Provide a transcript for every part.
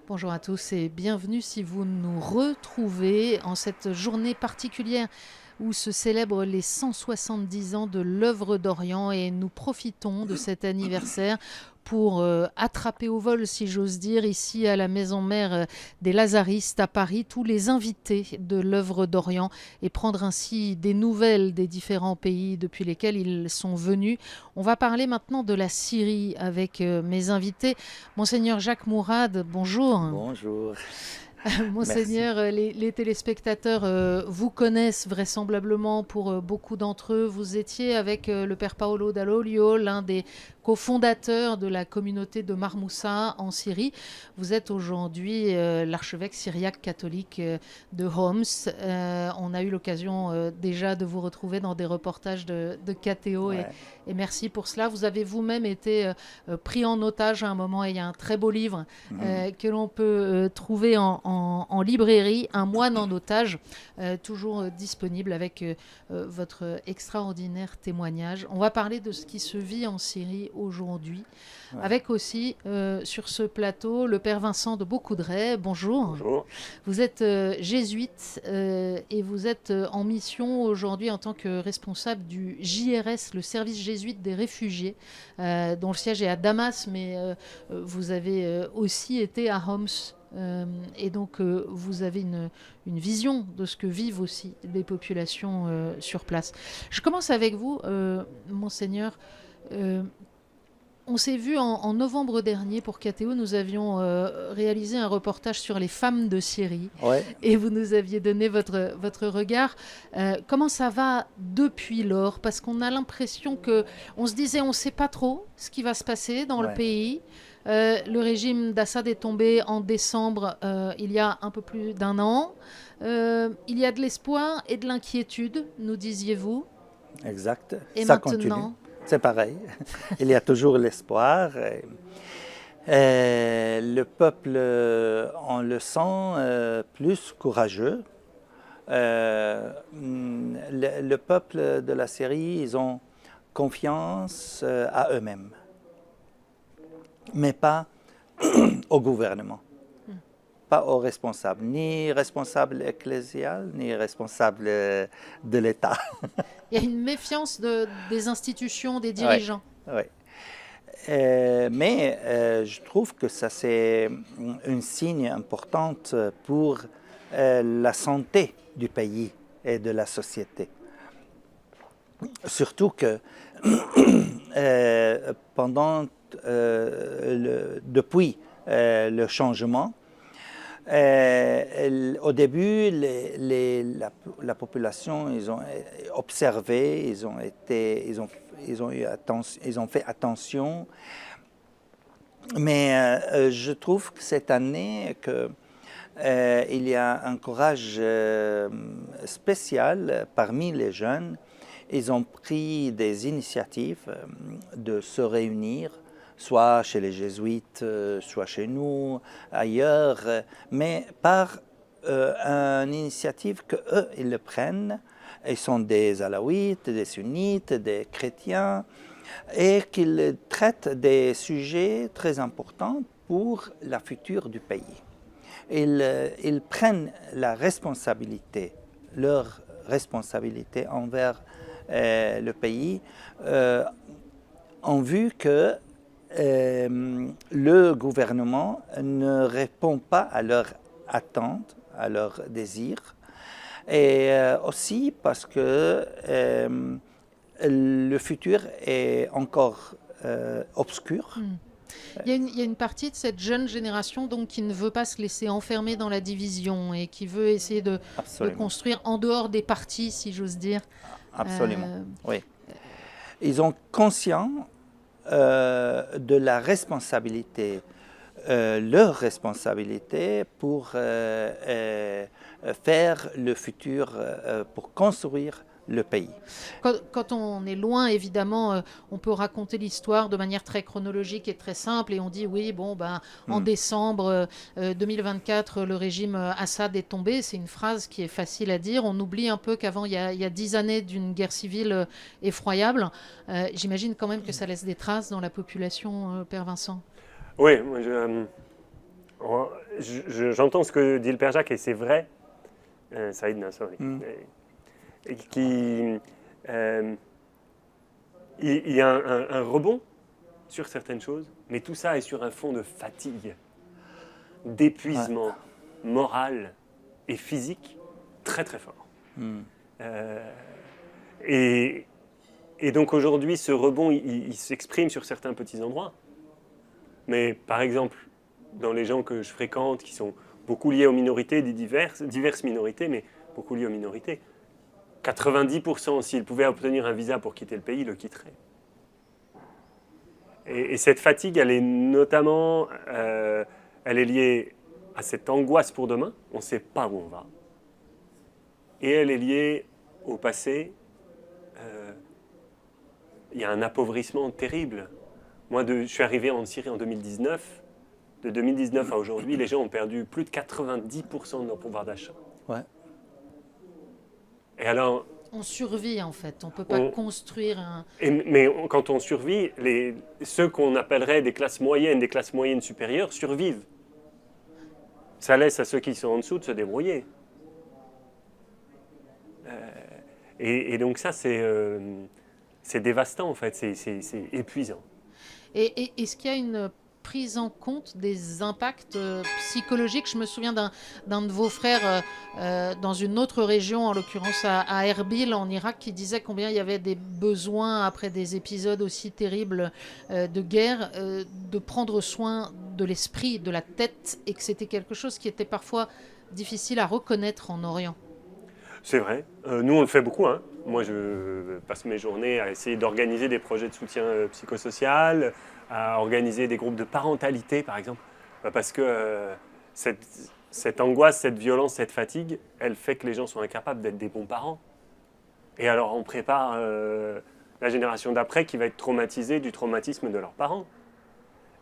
Bonjour à tous et bienvenue si vous nous retrouvez en cette journée particulière où se célèbrent les 170 ans de l'œuvre d'Orient et nous profitons de cet anniversaire pour attraper au vol, si j'ose dire, ici à la maison mère des Lazaristes à Paris, tous les invités de l'œuvre d'Orient et prendre ainsi des nouvelles des différents pays depuis lesquels ils sont venus. On va parler maintenant de la Syrie avec mes invités. Monseigneur Jacques Mourad, bonjour. Bonjour, merci. Monseigneur, les téléspectateurs vous connaissent vraisemblablement pour beaucoup d'entre eux. Vous étiez avec le Père Paolo Dall'Olio, l'un des cofondateurs de la communauté de Marmoussa en Syrie. Vous êtes aujourd'hui l'archevêque syriaque catholique de Homs. On a eu l'occasion déjà de vous retrouver dans des reportages de KTO Ouais. et merci pour cela. Vous avez vous-même été pris en otage à un moment et il y a un très beau livre Mhm. que l'on peut trouver en librairie, Un moine en otage, toujours disponible avec votre extraordinaire témoignage. On va parler de ce qui se vit en Syrie aujourd'hui, Ouais. avec aussi sur ce plateau le Père Vincent de Beaucoudray. Bonjour. Bonjour. Vous êtes jésuite et vous êtes en mission aujourd'hui en tant que responsable du JRS, le service jésuite des réfugiés, dont le siège est à Damas, mais vous avez aussi été à Homs. Et donc, vous avez une vision de ce que vivent aussi les populations sur place. Je commence avec vous, Monseigneur. Euh, on s'est vu en novembre dernier pour KTO, nous avions réalisé un reportage sur les femmes de Syrie Ouais. et vous nous aviez donné votre regard. Comment ça va depuis lors? Parce qu'on a l'impression que on se disait on ne sait pas trop ce qui va se passer dans le Ouais. pays. Le régime d'Assad est tombé en décembre il y a un peu plus d'un an. Il y a de l'espoir et de l'inquiétude, nous disiez-vous. Exact. Et Ça continue. maintenant, C'est pareil. Il y a toujours l'espoir. Le peuple, on le sent plus courageux. Le peuple de la Syrie, ils ont confiance à eux-mêmes, mais pas au gouvernement. Pas aux responsables, ni responsables ecclésial, ni responsables de l'État. il y a une méfiance des institutions, des Ouais, dirigeants. ouais. Mais je trouve que ça c'est un signe important pour la santé du pays et de la société. Surtout que depuis le changement, au début, la population, ils ont observé, ils ont fait attention. Mais je trouve que cette année, il y a un courage spécial parmi les jeunes. Ils ont pris des initiatives de se réunir, soit chez les jésuites, soit chez nous, ailleurs, mais par une initiative qu'eux, ils le prennent. Ils sont des alaouites, des sunnites, des chrétiens, et qu'ils traitent des sujets très importants pour la future du pays. Ils prennent la responsabilité, leur responsabilité envers le pays, en vue que le gouvernement ne répond pas à leurs attentes, à leurs désirs, et aussi parce que le futur est encore obscur. Il y a une partie de cette jeune génération donc, qui ne veut pas se laisser enfermer dans la division et qui veut essayer de Absolument, construire en dehors des partis, si j'ose dire. absolument, Euh, oui. Ils ont conscience de la responsabilité, leur responsabilité pour faire le futur, pour construire le pays. Quand on est loin, évidemment, on peut raconter l'histoire de manière très chronologique et très simple. Et on dit, oui, bon, ben, en Hmm. décembre 2024, le régime Assad est tombé. C'est une phrase qui est facile à dire. On oublie un peu qu'avant, il y a 10 années d'une guerre civile effroyable. J'imagine quand même que ça laisse des traces dans la population, Père Vincent. Oui, j'entends ce que dit le Père Jacques et c'est vrai. Saïd Nassori. Il y a un rebond sur certaines choses, mais tout ça est sur un fond de fatigue, d'épuisement moral et physique très très fort. Et donc aujourd'hui, ce rebond, il s'exprime sur certains petits endroits. Mais par exemple, dans les gens que je fréquente, qui sont beaucoup liés aux minorités, diverses minorités, mais beaucoup liés aux minorités, 90%, s'ils pouvaient obtenir un visa pour quitter le pays, le quitteraient. Et cette fatigue, elle est notamment elle est liée à cette angoisse pour demain, on ne sait pas où on va. Et elle est liée au passé. Il y a un appauvrissement terrible. Moi, je suis arrivé en Syrie en 2019. De 2019 à aujourd'hui, les gens ont perdu plus de 90% de leur pouvoir d'achat. Ouais. Et alors, on survit en fait, on ne peut pas construire un... Mais quand on survit, ceux qu'on appellerait des classes moyennes supérieures survivent. Ça laisse à ceux qui sont en dessous de se débrouiller. Et donc ça, c'est dévastant en fait, c'est épuisant. Et est-ce qu'il y a une prise en compte des impacts psychologiques? Je me souviens d'un de vos frères dans une autre région, en l'occurrence à Erbil, en Irak, qui disait combien il y avait des besoins, après des épisodes aussi terribles de guerre, de prendre soin de l'esprit, de la tête, et que c'était quelque chose qui était parfois difficile à reconnaître en Orient. C'est vrai. Nous, on le fait beaucoup. Moi, je passe mes journées à essayer d'organiser des projets de soutien psychosocial, à organiser des groupes de parentalité, par exemple. Parce que cette angoisse, cette violence, cette fatigue, elle fait que les gens sont incapables d'être des bons parents. Et alors, on prépare la génération d'après qui va être traumatisée du traumatisme de leurs parents.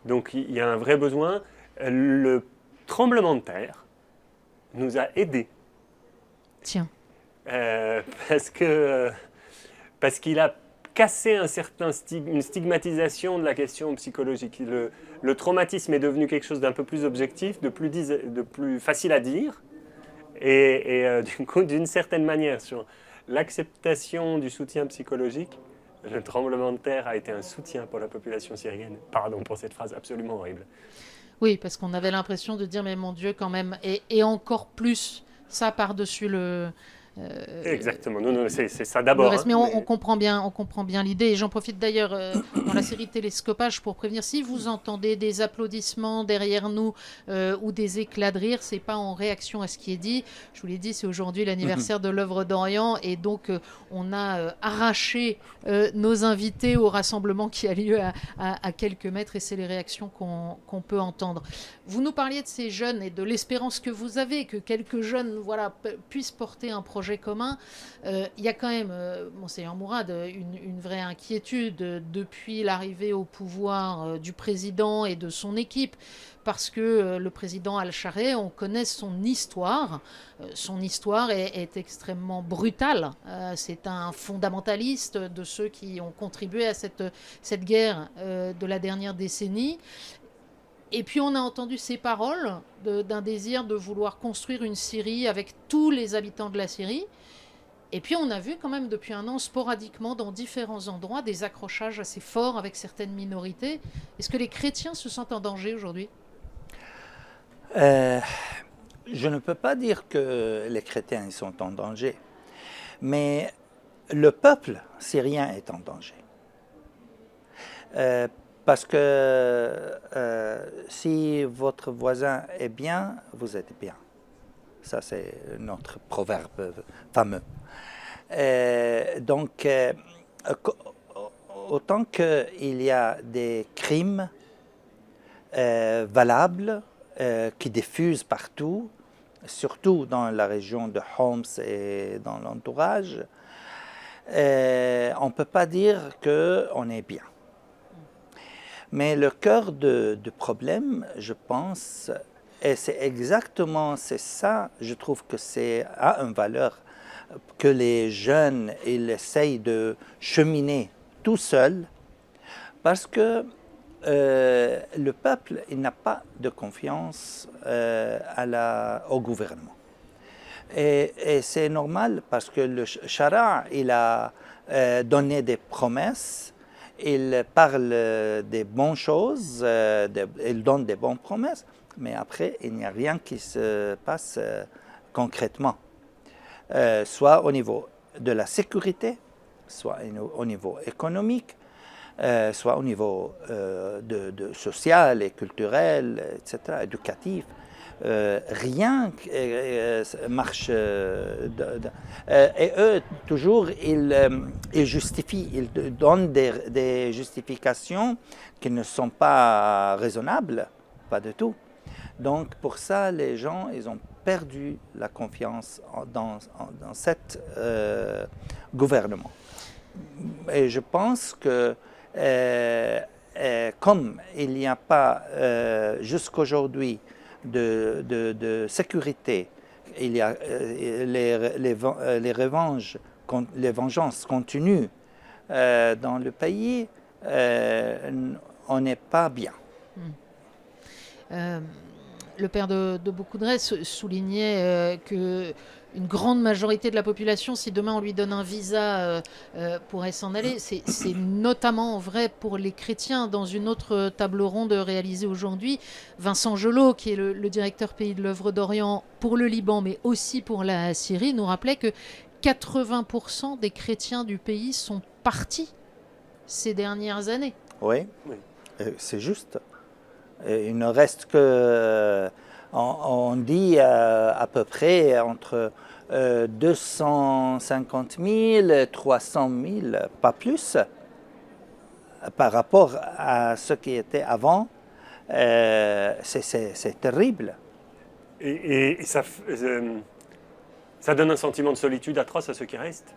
Donc, il y a un vrai besoin. Le tremblement de terre nous a aidés. Tiens. Parce qu'il a cassé une stigmatisation de la question psychologique. Le traumatisme est devenu quelque chose d'un peu plus objectif, de plus facile à dire, et du coup, d'une certaine manière, sur l'acceptation du soutien psychologique, le tremblement de terre a été un soutien pour la population syrienne. Pardon pour cette phrase absolument horrible. Oui, parce qu'on avait l'impression de dire, mais mon Dieu, quand même, et encore plus ça par-dessus le... Exactement, non, c'est ça d'abord. Mais on comprend bien l'idée. Et j'en profite d'ailleurs dans la série Télescopage pour prévenir, si vous entendez des applaudissements derrière nous ou des éclats de rire, c'est pas en réaction à ce qui est dit. Je vous l'ai dit, c'est aujourd'hui l'anniversaire de l'œuvre d'Orient, et donc on a arraché nos invités au rassemblement qui a lieu à quelques mètres, et c'est les réactions qu'on peut entendre. Vous nous parliez de ces jeunes et de l'espérance que vous avez, que quelques jeunes puissent porter un projet commun. Il y a quand même, Monseigneur Mourad, une vraie inquiétude depuis l'arrivée au pouvoir du président et de son équipe, parce que le président Al-Chareh, on connaît son histoire. Son histoire est extrêmement brutale. C'est un fondamentaliste de ceux qui ont contribué à cette guerre de la dernière décennie. Et puis on a entendu ces paroles d'un désir de vouloir construire une Syrie avec tous les habitants de la Syrie. Et puis on a vu quand même depuis un an, sporadiquement, dans différents endroits, des accrochages assez forts avec certaines minorités. Est-ce que les chrétiens se sentent en danger aujourd'hui ? Je ne peux pas dire que les chrétiens sont en danger, mais le peuple syrien est en danger. Parce que si votre voisin est bien, vous êtes bien. Ça, c'est notre proverbe fameux. Donc, autant qu'il y a des crimes valables qui diffusent partout, surtout dans la région de Homs et dans l'entourage, on ne peut pas dire qu'on est bien. Mais le cœur du problème, je pense, et c'est ça, je trouve que c'est à une valeur que les jeunes ils essayent de cheminer tout seuls, parce que le peuple il n'a pas de confiance au gouvernement. Et c'est normal parce que le Shara, il a donné des promesses, il parle des bonnes choses, il donne des bonnes promesses, mais après, il n'y a rien qui se passe concrètement, soit au niveau de la sécurité, soit au niveau économique, soit au niveau social et culturel, etc., éducatif. Rien marche. Et eux, toujours, ils justifient, ils donnent des justifications qui ne sont pas raisonnables, pas du tout. Donc, pour ça, les gens, ils ont perdu la confiance dans cet gouvernement. Et je pense que comme il n'y a pas jusqu'aujourd'hui de sécurité, il y a les vengeances continuent dans le pays, on n'est pas bien. Le père de Boukoudreh soulignait que une grande majorité de la population, si demain on lui donne un visa, pourrait s'en aller. C'est notamment vrai pour les chrétiens. Dans une autre table ronde réalisée aujourd'hui, Vincent Gelot, qui est le directeur Pays de l'œuvre d'Orient pour le Liban, mais aussi pour la Syrie, nous rappelait que 80% des chrétiens du pays sont partis ces dernières années. Oui. C'est juste. Il ne reste que, on dit à peu près entre 250 000, 300 000, pas plus, par rapport à ce qui était avant. C'est terrible. Et ça donne un sentiment de solitude atroce à ceux qui restent.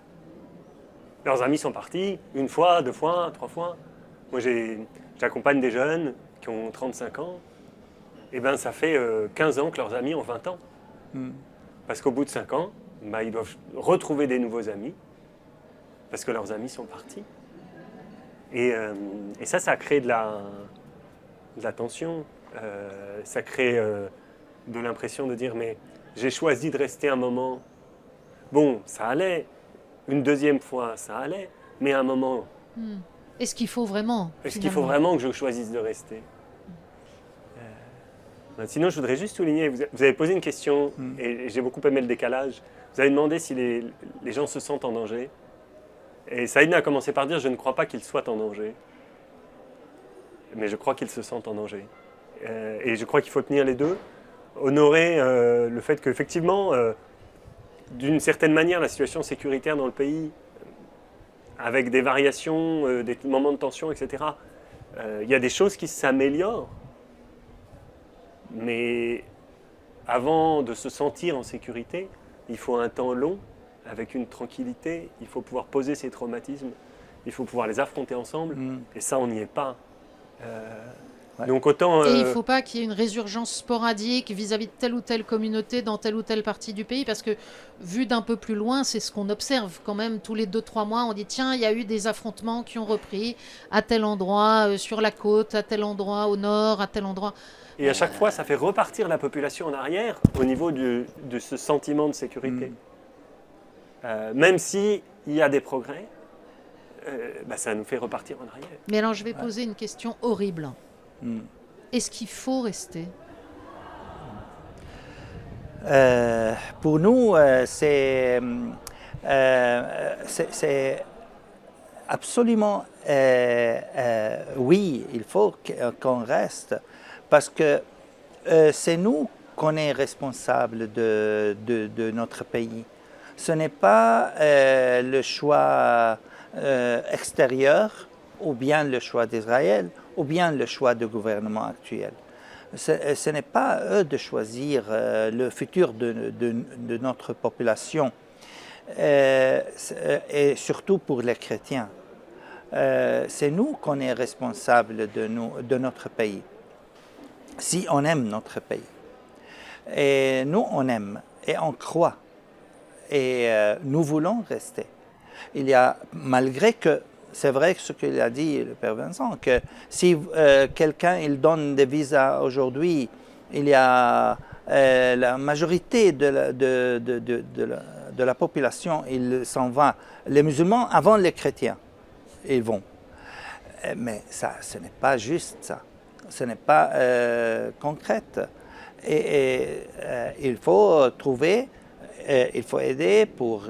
Leurs amis sont partis, 1 fois, 2 fois, 3 fois. Moi, j'accompagne des jeunes qui ont 35 ans, et ben ça fait 15 ans que leurs amis ont 20 ans. Parce qu'au bout de 5 ans, ils doivent retrouver des nouveaux amis, parce que leurs amis sont partis. Et ça crée de la tension, ça crée de l'impression de dire, mais j'ai choisi de rester un moment, bon, ça allait, une deuxième fois, ça allait, mais à un moment... Est-ce qu'il faut vraiment Est-ce qu'il faut vraiment que je choisisse de rester? Sinon, je voudrais juste souligner, vous avez posé une question, et j'ai beaucoup aimé le décalage. Vous avez demandé si les gens se sentent en danger. Et Saïdna a commencé par dire, je ne crois pas qu'ils soient en danger. Mais je crois qu'ils se sentent en danger. Et je crois qu'il faut tenir les deux. Honorer le fait qu'effectivement, d'une certaine manière, la situation sécuritaire dans le pays, avec des variations, des moments de tension, etc., il y a des choses qui s'améliorent. Mais avant de se sentir en sécurité, il faut un temps long, avec une tranquillité. Il faut pouvoir poser ses traumatismes. Il faut pouvoir les affronter ensemble. Et ça, on n'y est pas. Ouais. Donc autant, Et il ne faut pas qu'il y ait une résurgence sporadique vis-à-vis de telle ou telle communauté dans telle ou telle partie du pays, parce que vu d'un peu plus loin, c'est ce qu'on observe quand même tous les 2-3 mois. On dit tiens, il y a eu des affrontements qui ont repris à tel endroit, sur la côte, à tel endroit, au nord, à tel endroit. Et à chaque fois, ça fait repartir la population en arrière au niveau de ce sentiment de sécurité. Même s'il y a des progrès, ça nous fait repartir en arrière. Mais alors, je vais poser une question horrible. Est-ce qu'il faut rester? Pour nous, c'est absolument oui, il faut qu'on reste, parce que c'est nous qu'on est responsable de notre pays. Ce n'est pas le choix extérieur, ou bien le choix d'Israël, ou bien le choix du gouvernement actuel. Ce n'est pas à eux de choisir le futur de notre population, et surtout pour les chrétiens. C'est nous qu'on est responsable de notre pays, si on aime notre pays. Et nous, on aime et on croit, et nous voulons rester. Il y a, malgré que c'est vrai ce qu'il a dit le Père Vincent, que si quelqu'un il donne des visas aujourd'hui, il y a la majorité de la population, il s'en va. Les musulmans avant les chrétiens, ils vont. Mais ça, ce n'est pas juste ça. Ce n'est pas concret. Et il faut trouver, il faut aider pour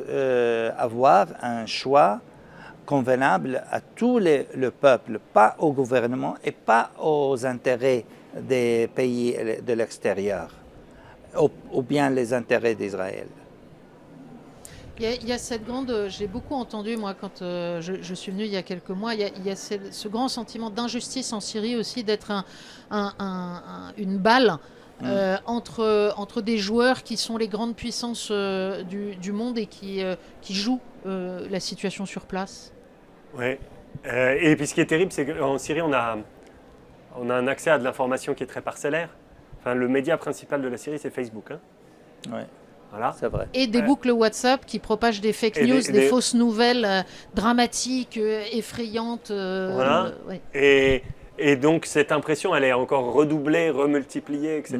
avoir un choix convenable à tout le peuple, pas au gouvernement et pas aux intérêts des pays de l'extérieur, ou bien les intérêts d'Israël. Il y a cette grande, j'ai beaucoup entendu moi quand je suis venu il y a quelques mois, il y a ce grand sentiment d'injustice en Syrie aussi, d'être une balle entre des joueurs qui sont les grandes puissances du monde et qui jouent la situation sur place. Oui. Et puis ce qui est terrible, c'est qu'en Syrie, on a un accès à de l'information qui est très parcellaire. Enfin, le média principal de la Syrie, c'est Facebook. Hein. Oui. Voilà. C'est vrai. Et des boucles WhatsApp qui propagent des fake news, des fausses nouvelles dramatiques, effrayantes. Voilà. Ouais. Et donc cette impression, elle est encore redoublée, remultipliée, etc.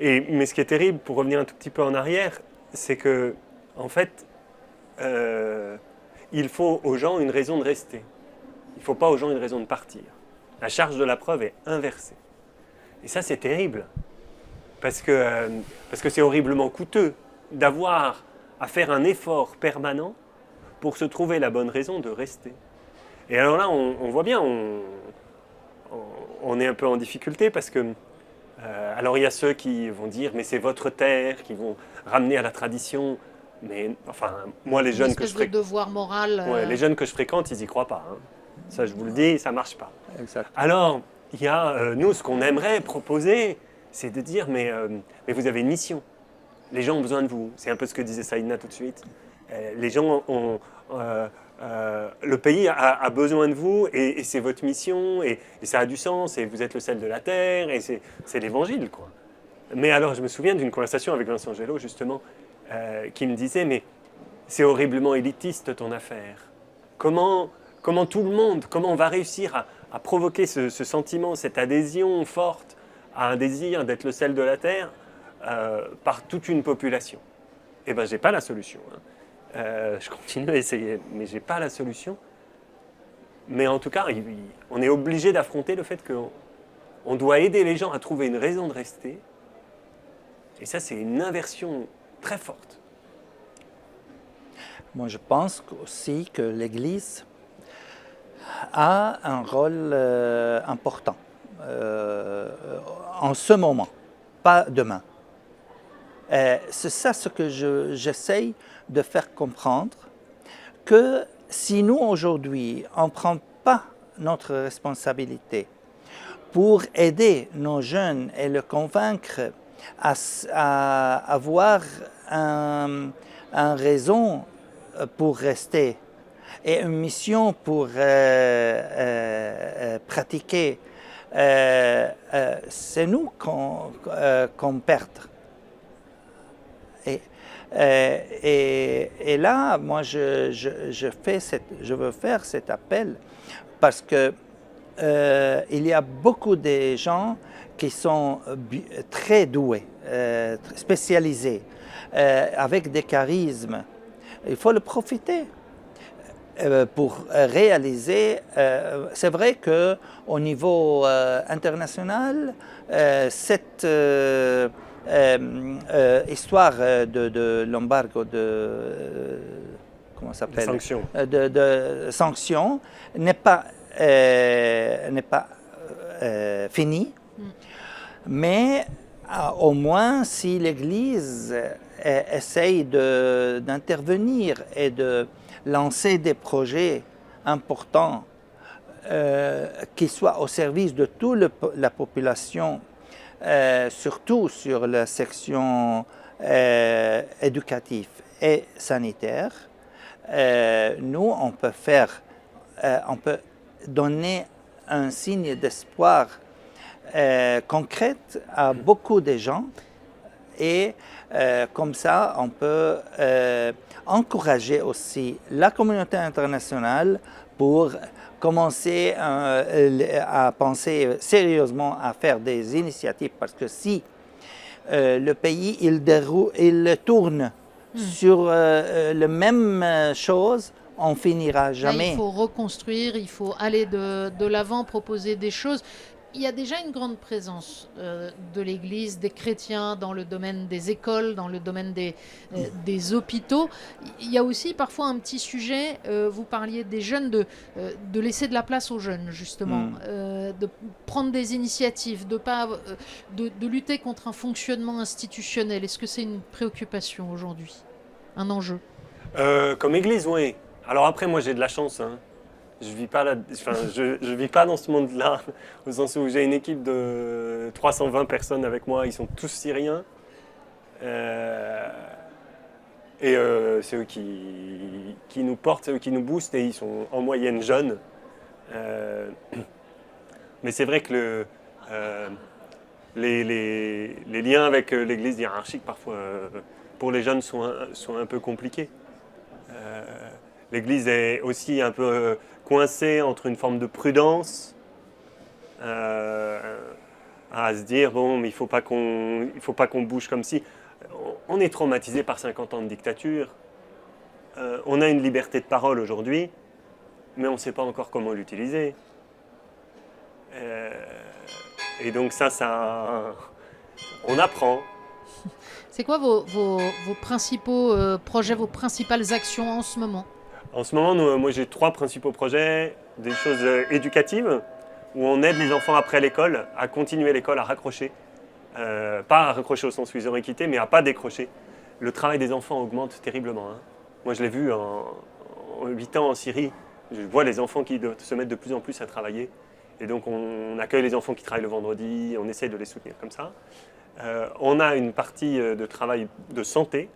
Mais ce qui est terrible, pour revenir un tout petit peu en arrière, c'est que, en fait, il faut aux gens une raison de rester. Il ne faut pas aux gens une raison de partir. La charge de la preuve est inversée. Et ça, c'est terrible, parce que c'est horriblement coûteux d'avoir à faire un effort permanent pour se trouver la bonne raison de rester. Et alors là, on voit bien, on est un peu en difficulté, parce que, alors il y a ceux qui vont dire, mais c'est votre terre, qui vont ramener à la tradition, mais enfin, moi, les jeunes que je fréquente... devoir moral. Ouais, les jeunes que je fréquente, ils n'y croient pas. Hein. Ça, je vous le dis, ça ne marche pas. Exact. Alors, il y a, nous, ce qu'on aimerait proposer, c'est de dire, mais vous avez une mission. Les gens ont besoin de vous. C'est un peu ce que disait Saïdna tout de suite. Les gens ont... le pays a besoin de vous, et c'est votre mission, et ça a du sens, et vous êtes le sel de la terre, et c'est l'évangile, quoi. Mais alors, je me souviens d'une conversation avec Vincent Gello, justement, qui me disait, mais c'est horriblement élitiste, ton affaire. Comment tout le monde, comment on va réussir à provoquer ce sentiment, cette adhésion forte à un désir d'être le sel de la terre par toute une population? Eh bien, je n'ai pas la solution. Hein. Je continue à essayer, mais je n'ai pas la solution. Mais en tout cas, on est obligé d'affronter le fait qu'on doit aider les gens à trouver une raison de rester. Et ça, c'est une inversion très forte. Moi, je pense aussi que l'Église a un rôle important en ce moment, pas demain. C'est ça ce que j'essaye de faire comprendre, que si nous aujourd'hui, on ne prend pas notre responsabilité pour aider nos jeunes et les convaincre à avoir une raison pour rester et une mission pour pratiquer, c'est nous qu'on perd. Et là, moi, je veux faire cet appel parce que il y a beaucoup de gens qui sont très doués, spécialisés, avec des charismes. Il faut le profiter pour réaliser. C'est vrai qu'au niveau international, cette histoire de l'embargo comment ça s'appelle, sanctions. De sanctions n'est pas finie, mais au moins si l'Église essaye d'intervenir et de lancer des projets importants qui soient au service de toute la population, surtout sur la section éducative et sanitaire, nous, on peut donner un signe d'espoir concret à beaucoup de gens Et comme ça, on peut encourager aussi la communauté internationale pour commencer à penser sérieusement à faire des initiatives. Parce que si le pays il tourne sur la même chose, on finira jamais. Là, il faut reconstruire, il faut aller de l'avant, proposer des choses. Il y a déjà une grande présence de l'Église, des chrétiens dans le domaine des écoles, dans le domaine des hôpitaux. Il y a aussi parfois un petit sujet, vous parliez des jeunes, de laisser de la place aux jeunes, justement, de prendre des initiatives, de lutter contre un fonctionnement institutionnel. Est-ce que c'est une préoccupation aujourd'hui, un enjeu? Comme Église, oui. Alors après, moi j'ai de la chance, hein. Je vis pas je vis pas dans ce monde-là, au sens où j'ai une équipe de 320 personnes avec moi, ils sont tous syriens. C'est eux qui nous portent, c'est eux qui nous boostent et ils sont en moyenne jeunes. Mais c'est vrai que les liens avec l'Église hiérarchique, parfois, pour les jeunes, sont un peu compliqués. L'Église est aussi un peu coincée entre une forme de prudence, à se dire, bon, mais il faut pas qu'on bouge comme si. On est traumatisé par 50 ans de dictature. On a une liberté de parole aujourd'hui, mais on ne sait pas encore comment l'utiliser. Et donc ça, on apprend. C'est quoi vos principaux projets, vos principales actions en ce moment? En ce moment, moi j'ai 3 principaux projets, des choses éducatives, où on aide les enfants après l'école à continuer l'école, à raccrocher. Pas à raccrocher au sens où ils auraient quitté, mais à pas décrocher. Le travail des enfants augmente terriblement, hein. Moi je l'ai vu en 8 ans en Syrie, je vois les enfants qui doivent se mettre de plus en plus à travailler. Et donc on accueille les enfants qui travaillent le vendredi, on essaye de les soutenir comme ça. On a une partie de travail de santé,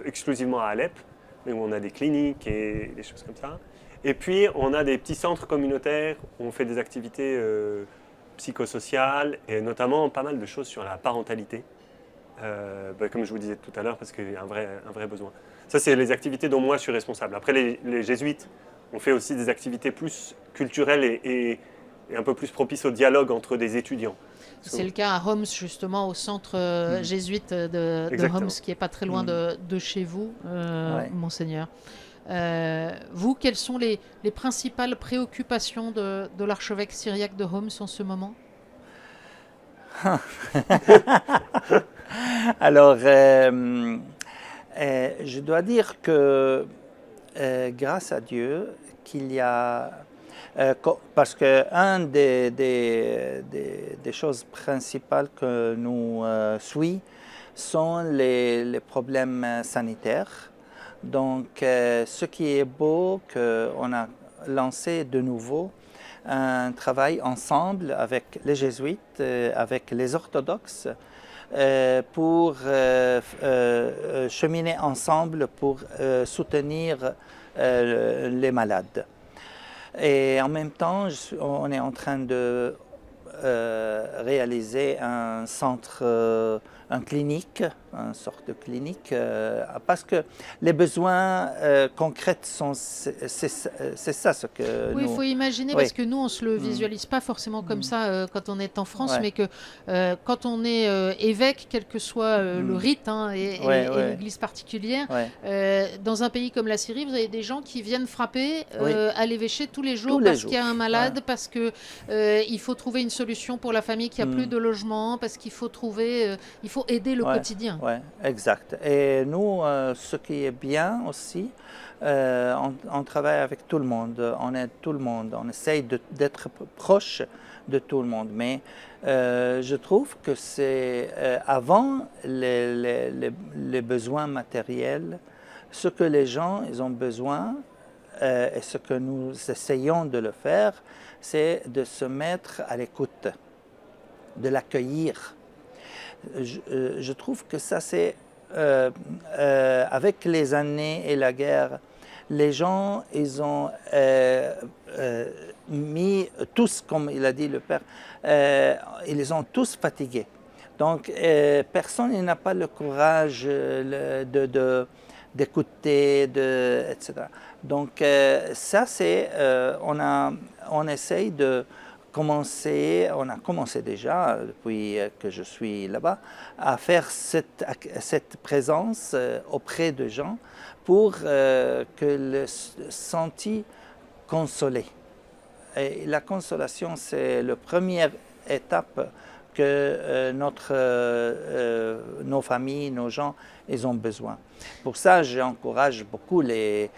exclusivement à Alep, mais où on a des cliniques et des choses comme ça. Et puis, on a des petits centres communautaires où on fait des activités psychosociales et notamment pas mal de choses sur la parentalité, comme je vous disais tout à l'heure, parce qu'il y a un vrai besoin. Ça, c'est les activités dont moi je suis responsable. Après, les jésuites ont fait aussi des activités plus culturelles et un peu plus propices au dialogue entre des étudiants. C'est le cas à Homs, justement, au centre jésuite de Homs, qui n'est pas très loin de chez vous, Monseigneur. Vous, quelles sont les principales préoccupations de l'archevêque syriaque de Homs en ce moment? Alors, je dois dire que grâce à Dieu, qu'il y a... parce qu'une des choses principales que nous suivons sont les problèmes sanitaires. Donc, ce qui est beau, qu'on a lancé de nouveau un travail ensemble avec les jésuites, avec les orthodoxes, pour cheminer ensemble pour soutenir les malades. Et en même temps, on est en train de réaliser un centre, une clinique, une sorte de clinique, parce que les besoins concrets c'est ça ce que oui, il faut imaginer, parce que nous, on ne se le visualise pas forcément comme ça quand on est en France, mais que quand on est évêque, quel que soit le rite et l'église particulière, dans un pays comme la Syrie, vous avez des gens qui viennent frapper à l'évêché tous les jours parce qu'il y a un malade, parce qu'il faut trouver une solution pour la famille qui n'a plus de logement, parce qu'il faut trouver, il faut aider le quotidien. Oui, exact. Et nous, ce qui est bien aussi, on travaille avec tout le monde, on aide tout le monde, on essaye d'être proche de tout le monde. Mais je trouve que c'est avant les besoins matériels, ce que les gens ils ont besoin, et ce que nous essayons de le faire, c'est de se mettre à l'écoute, de l'accueillir. Je trouve que ça, c'est avec les années et la guerre, les gens, ils ont mis tous, comme il a dit le Père, ils les ont tous fatigués. Donc, personne n'a pas le courage d'écouter, etc. Donc, ça, c'est, on essaye de commencer, on a commencé déjà, depuis que je suis là-bas, à faire cette présence auprès de gens pour que le senti consolé. Et la consolation, c'est la première étape que nos familles, nos gens, ils ont besoin. Pour ça, j'encourage beaucoup les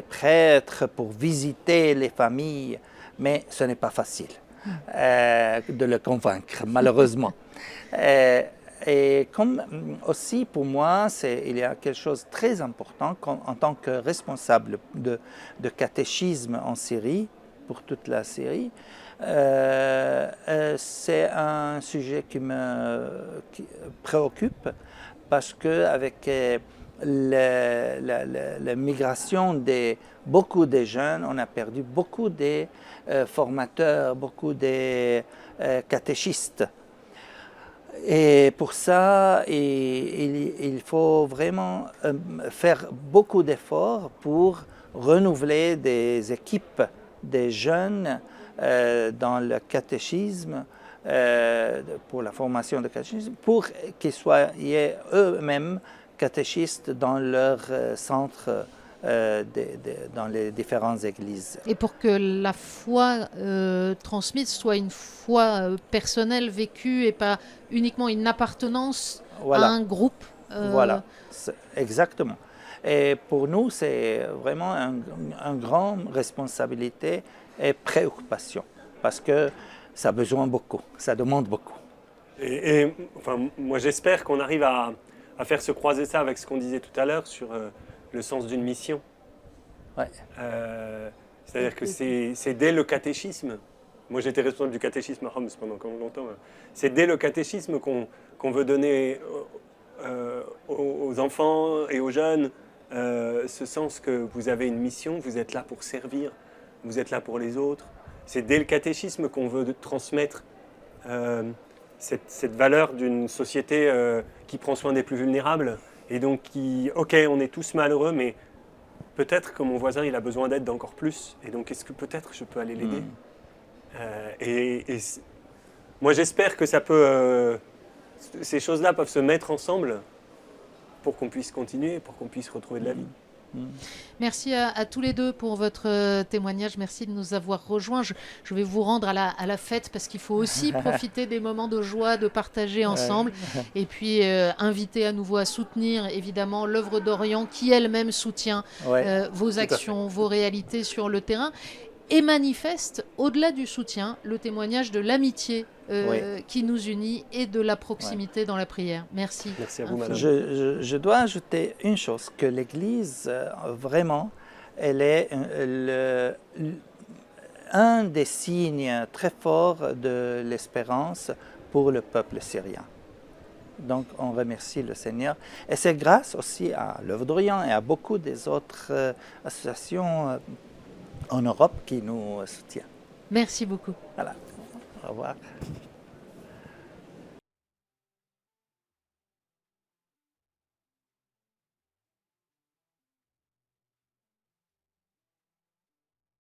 prêtres pour visiter les familles, mais ce n'est pas facile de le convaincre, malheureusement. Et comme aussi pour moi, il y a quelque chose de très important en tant que responsable de catéchisme en Syrie, pour toute la Syrie, c'est un sujet qui me préoccupe parce qu'avec la migration de beaucoup de jeunes, on a perdu beaucoup de formateurs, beaucoup de catéchistes. Et pour ça, il faut vraiment faire beaucoup d'efforts pour renouveler des équipes des jeunes dans le catéchisme, pour la formation de catéchisme, pour qu'ils soient eux-mêmes catéchistes dans leur centre, dans les différentes églises. Et pour que la foi transmise soit une foi personnelle, vécue, et pas uniquement une appartenance à un groupe. Voilà, exactement. Et pour nous, c'est vraiment une grande responsabilité et préoccupation, parce que ça a besoin beaucoup, ça demande beaucoup. Et enfin, moi, j'espère qu'on arrive à faire se croiser ça avec ce qu'on disait tout à l'heure sur le sens d'une mission. Ouais. C'est-à-dire que c'est dès le catéchisme. Moi, j'étais responsable du catéchisme à Homs pendant longtemps. C'est dès le catéchisme qu'on veut donner aux enfants et aux jeunes ce sens que vous avez une mission, vous êtes là pour servir, vous êtes là pour les autres. C'est dès le catéchisme qu'on veut transmettre cette valeur d'une société qui prend soin des plus vulnérables et donc ok, on est tous malheureux, mais peut-être que mon voisin, il a besoin d'aide d'encore plus, et donc est-ce que peut-être je peux aller l'aider moi, j'espère que ça peut, ces choses-là peuvent se mettre ensemble pour qu'on puisse continuer, pour qu'on puisse retrouver de la vie. Merci à tous les deux pour votre témoignage. Merci de nous avoir rejoints. Je vais vous rendre à la fête parce qu'il faut aussi profiter des moments de joie, de partager ensemble. Et puis inviter à nouveau à soutenir évidemment l'œuvre d'Orient qui elle-même soutient vos actions, vos réalités sur le terrain. Et manifeste, au-delà du soutien, le témoignage de l'amitié qui nous unit et de la proximité dans la prière. Merci. Merci à vous, madame. Je dois ajouter une chose, que l'Église, vraiment, elle est un des signes très forts de l'espérance pour le peuple syrien. Donc, on remercie le Seigneur. Et c'est grâce aussi à l'œuvre d'Orient et à beaucoup des autres associations en Europe qui nous soutient. Merci beaucoup. Voilà. Au revoir.